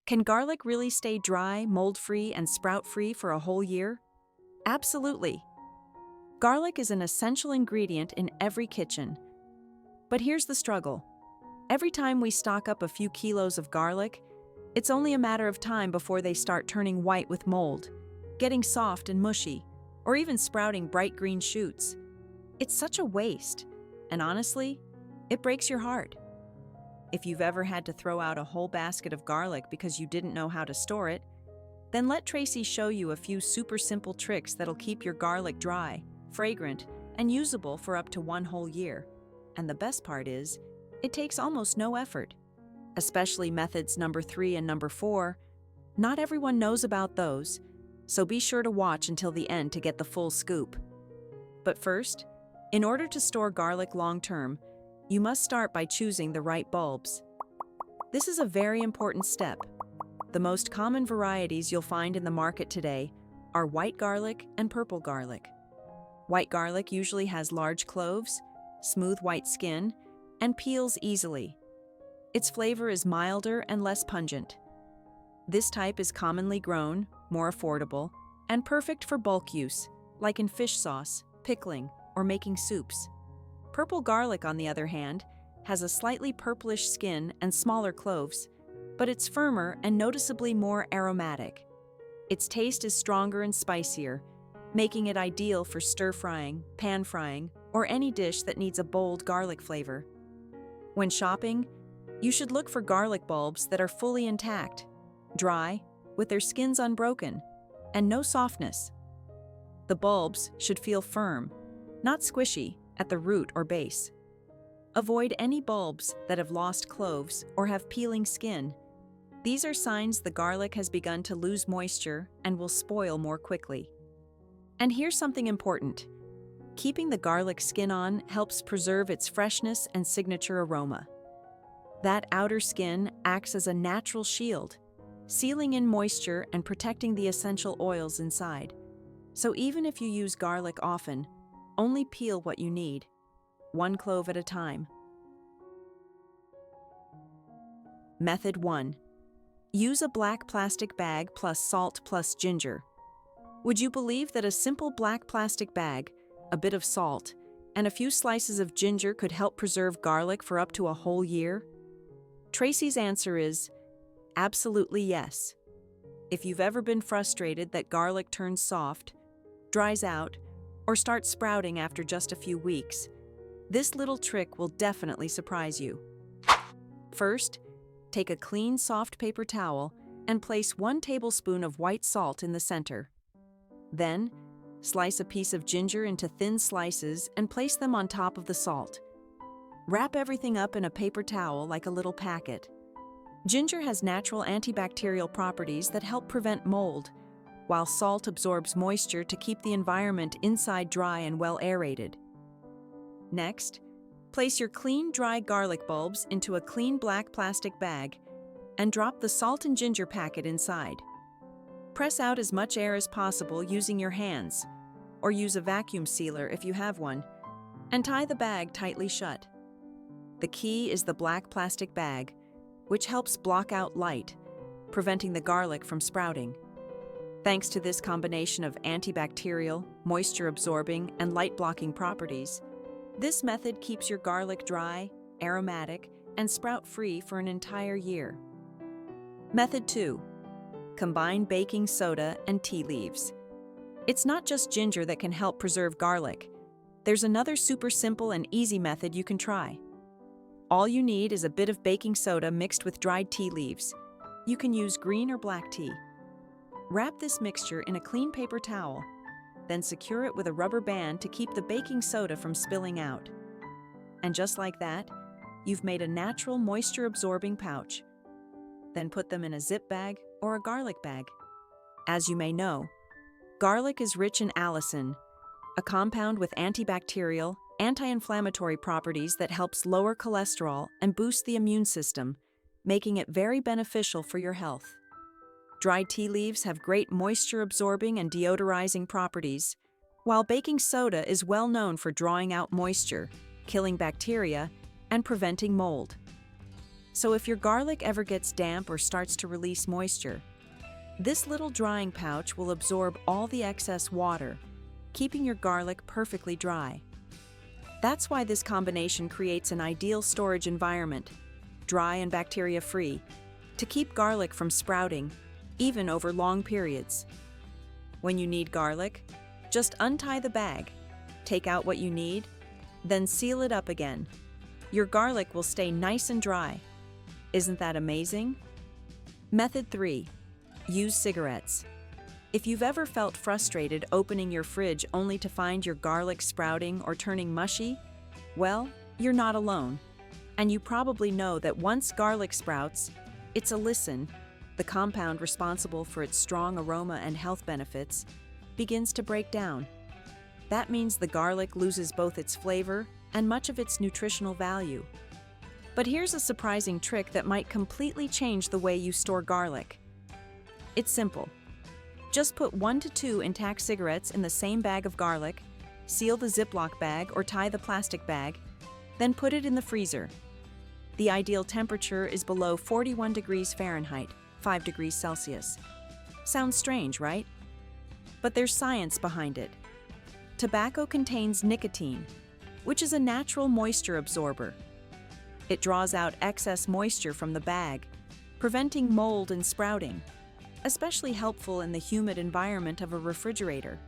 Can garlic really stay dry, mold-free, and sprout-free for a whole year? Absolutely. Garlic is an essential ingredient in every kitchen. But here's the struggle. Every time we stock up a few kilos of garlic, it's only a matter of time before they start turning white with mold, getting soft and mushy, or even sprouting bright green shoots. It's such a waste, and honestly, it breaks your heart. If you've ever had to throw out a whole basket of garlic because you didn't know how to store it, then let Tracy show you a few super simple tricks that'll keep your garlic dry, fragrant, and usable for up to one whole year. And the best part is, it takes almost no effort. Especially methods number 3 and number 4. Not everyone knows about those, so be sure to watch until the end to get the full scoop. But first, in order to store garlic long-term, you must start by choosing the right bulbs. This is a very important step. The most common varieties you'll find in the market today are white garlic and purple garlic. White garlic usually has large cloves, smooth white skin, and peels easily. Its flavor is milder and less pungent. This type is commonly grown, more affordable, and perfect for bulk use, like in fish sauce, pickling, or making soups. Purple garlic, on the other hand, has a slightly purplish skin and smaller cloves, but it's firmer and noticeably more aromatic. Its taste is stronger and spicier, making it ideal for stir-frying, pan-frying, or any dish that needs a bold garlic flavor. When shopping, you should look for garlic bulbs that are fully intact, dry, with their skins unbroken, and no softness. The bulbs should feel firm, not squishy, at the root or base. Avoid any bulbs that have lost cloves or have peeling skin. These are signs the garlic has begun to lose moisture and will spoil more quickly. And here's something important. Keeping the garlic skin on helps preserve its freshness and signature aroma. That outer skin acts as a natural shield, sealing in moisture and protecting the essential oils inside. So even if you use garlic often, only peel what you need, one clove at a time. Method 1. Use a black plastic bag plus salt plus ginger. Would you believe that a simple black plastic bag, a bit of salt, and a few slices of ginger could help preserve garlic for up to a whole year? Tracy's answer is absolutely yes. If you've ever been frustrated that garlic turns soft, dries out, or starts sprouting after just a few weeks, this little trick will definitely surprise you. First, take a clean, soft paper towel and place 1 tablespoon of white salt in the center. Then, slice a piece of ginger into thin slices and place them on top of the salt. Wrap everything up in a paper towel like a little packet. Ginger has natural antibacterial properties that help prevent mold, while salt absorbs moisture to keep the environment inside dry and well aerated. Next, place your clean, dry garlic bulbs into a clean black plastic bag and drop the salt and ginger packet inside. Press out as much air as possible using your hands, or use a vacuum sealer if you have one, and tie the bag tightly shut. The key is the black plastic bag, which helps block out light, preventing the garlic from sprouting. Thanks to this combination of antibacterial, moisture-absorbing, and light-blocking properties, this method keeps your garlic dry, aromatic, and sprout-free for an entire year. Method 2. Combine baking soda and tea leaves. It's not just ginger that can help preserve garlic. There's another super simple and easy method you can try. All you need is a bit of baking soda mixed with dried tea leaves. You can use green or black tea. Wrap this mixture in a clean paper towel, then secure it with a rubber band to keep the baking soda from spilling out. And just like that, you've made a natural moisture-absorbing pouch. Then put them in a zip bag or a garlic bag. As you may know, garlic is rich in allicin, a compound with antibacterial, anti-inflammatory properties that helps lower cholesterol and boost the immune system, making it very beneficial for your health. Dried tea leaves have great moisture-absorbing and deodorizing properties, while baking soda is well known for drawing out moisture, killing bacteria, and preventing mold. So if your garlic ever gets damp or starts to release moisture, this little drying pouch will absorb all the excess water, keeping your garlic perfectly dry. That's why this combination creates an ideal storage environment, dry and bacteria-free, to keep garlic from sprouting, even over long periods. When you need garlic, just untie the bag, take out what you need, then seal it up again. Your garlic will stay nice and dry. Isn't that amazing? Method 3. Use cigarettes. If you've ever felt frustrated opening your fridge only to find your garlic sprouting or turning mushy, well, you're not alone. And you probably know that once garlic sprouts, it's alicin, the compound responsible for its strong aroma and health benefits, begins to break down. That means the garlic loses both its flavor and much of its nutritional value. But here's a surprising trick that might completely change the way you store garlic. It's simple. Just put 1 to 2 intact cigarettes in the same bag of garlic, seal the Ziploc bag or tie the plastic bag, then put it in the freezer. The ideal temperature is below 41 degrees Fahrenheit, 5 degrees Celsius. Sounds strange, right? But there's science behind it. Tobacco contains nicotine, which is a natural moisture absorber. It draws out excess moisture from the bag, preventing mold and sprouting, especially helpful in the humid environment of a refrigerator.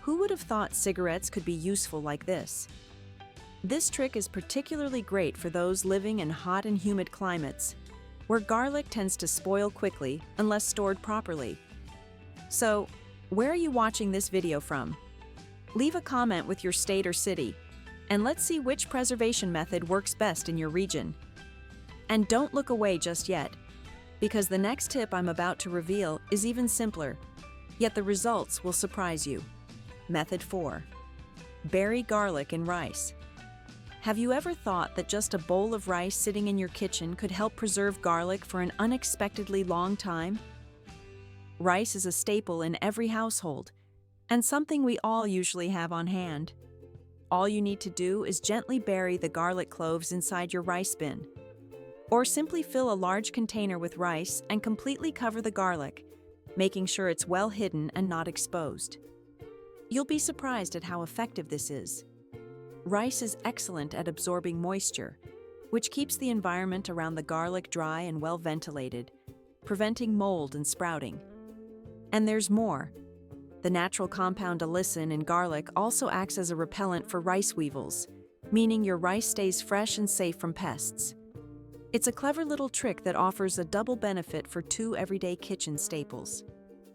Who would have thought cigarettes could be useful like this? This trick is particularly great for those living in hot and humid climates, where garlic tends to spoil quickly unless stored properly. So, where are you watching this video from? Leave a comment with your state or city, and let's see which preservation method works best in your region. And don't look away just yet, because the next tip I'm about to reveal is even simpler, yet the results will surprise you. Method 4. Bury garlic in rice. Have you ever thought that just a bowl of rice sitting in your kitchen could help preserve garlic for an unexpectedly long time? Rice is a staple in every household, and something we all usually have on hand. All you need to do is gently bury the garlic cloves inside your rice bin. Or simply fill a large container with rice and completely cover the garlic, making sure it's well hidden and not exposed. You'll be surprised at how effective this is. Rice is excellent at absorbing moisture, which keeps the environment around the garlic dry and well ventilated, preventing mold and sprouting. And there's more. The natural compound alicin in garlic also acts as a repellent for rice weevils, meaning your rice stays fresh and safe from pests. It's a clever little trick that offers a double benefit for 2 everyday kitchen staples.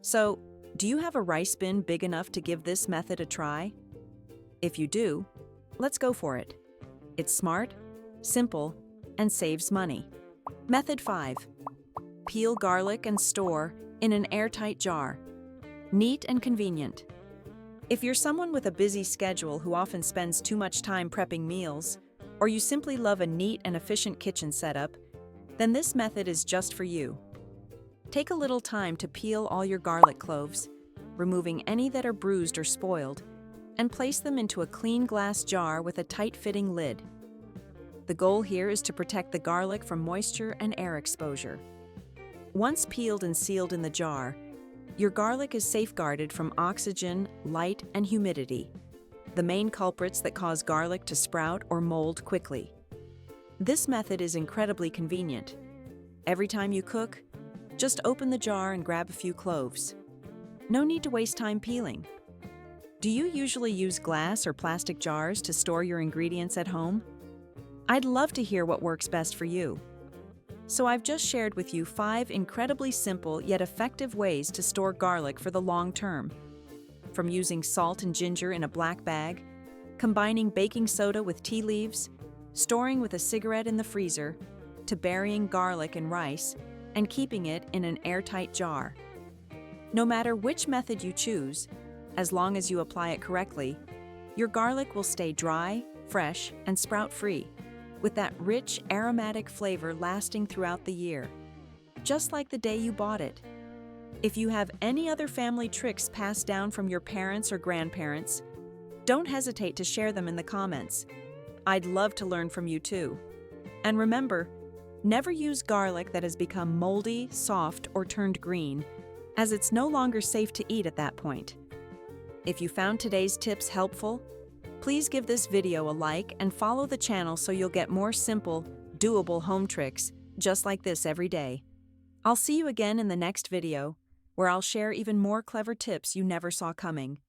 So, do you have a rice bin big enough to give this method a try? If you do, let's go for it. It's smart, simple, and saves money. Method 5. Peel garlic and store in an airtight jar. Neat and convenient. If you're someone with a busy schedule who often spends too much time prepping meals, or you simply love a neat and efficient kitchen setup, then this method is just for you. Take a little time to peel all your garlic cloves, removing any that are bruised or spoiled, and place them into a clean glass jar with a tight-fitting lid. The goal here is to protect the garlic from moisture and air exposure. Once peeled and sealed in the jar, your garlic is safeguarded from oxygen, light, and humidity, the main culprits that cause garlic to sprout or mold quickly. This method is incredibly convenient. Every time you cook, just open the jar and grab a few cloves. No need to waste time peeling. Do you usually use glass or plastic jars to store your ingredients at home? I'd love to hear what works best for you. So I've just shared with you 5 incredibly simple yet effective ways to store garlic for the long term. From using salt and ginger in a black bag, combining baking soda with tea leaves, storing with a cigarette in the freezer, to burying garlic in rice and keeping it in an airtight jar. No matter which method you choose, as long as you apply it correctly, your garlic will stay dry, fresh, and sprout-free, with that rich, aromatic flavor lasting throughout the year, just like the day you bought it. If you have any other family tricks passed down from your parents or grandparents, don't hesitate to share them in the comments. I'd love to learn from you too. And remember, Never use garlic that has become moldy, soft, or turned green, as it's no longer safe to eat at that point. If you found today's tips helpful, please give this video a like and follow the channel so you'll get more simple, doable home tricks just like this every day. I'll see you again in the next video, where I'll share even more clever tips you never saw coming.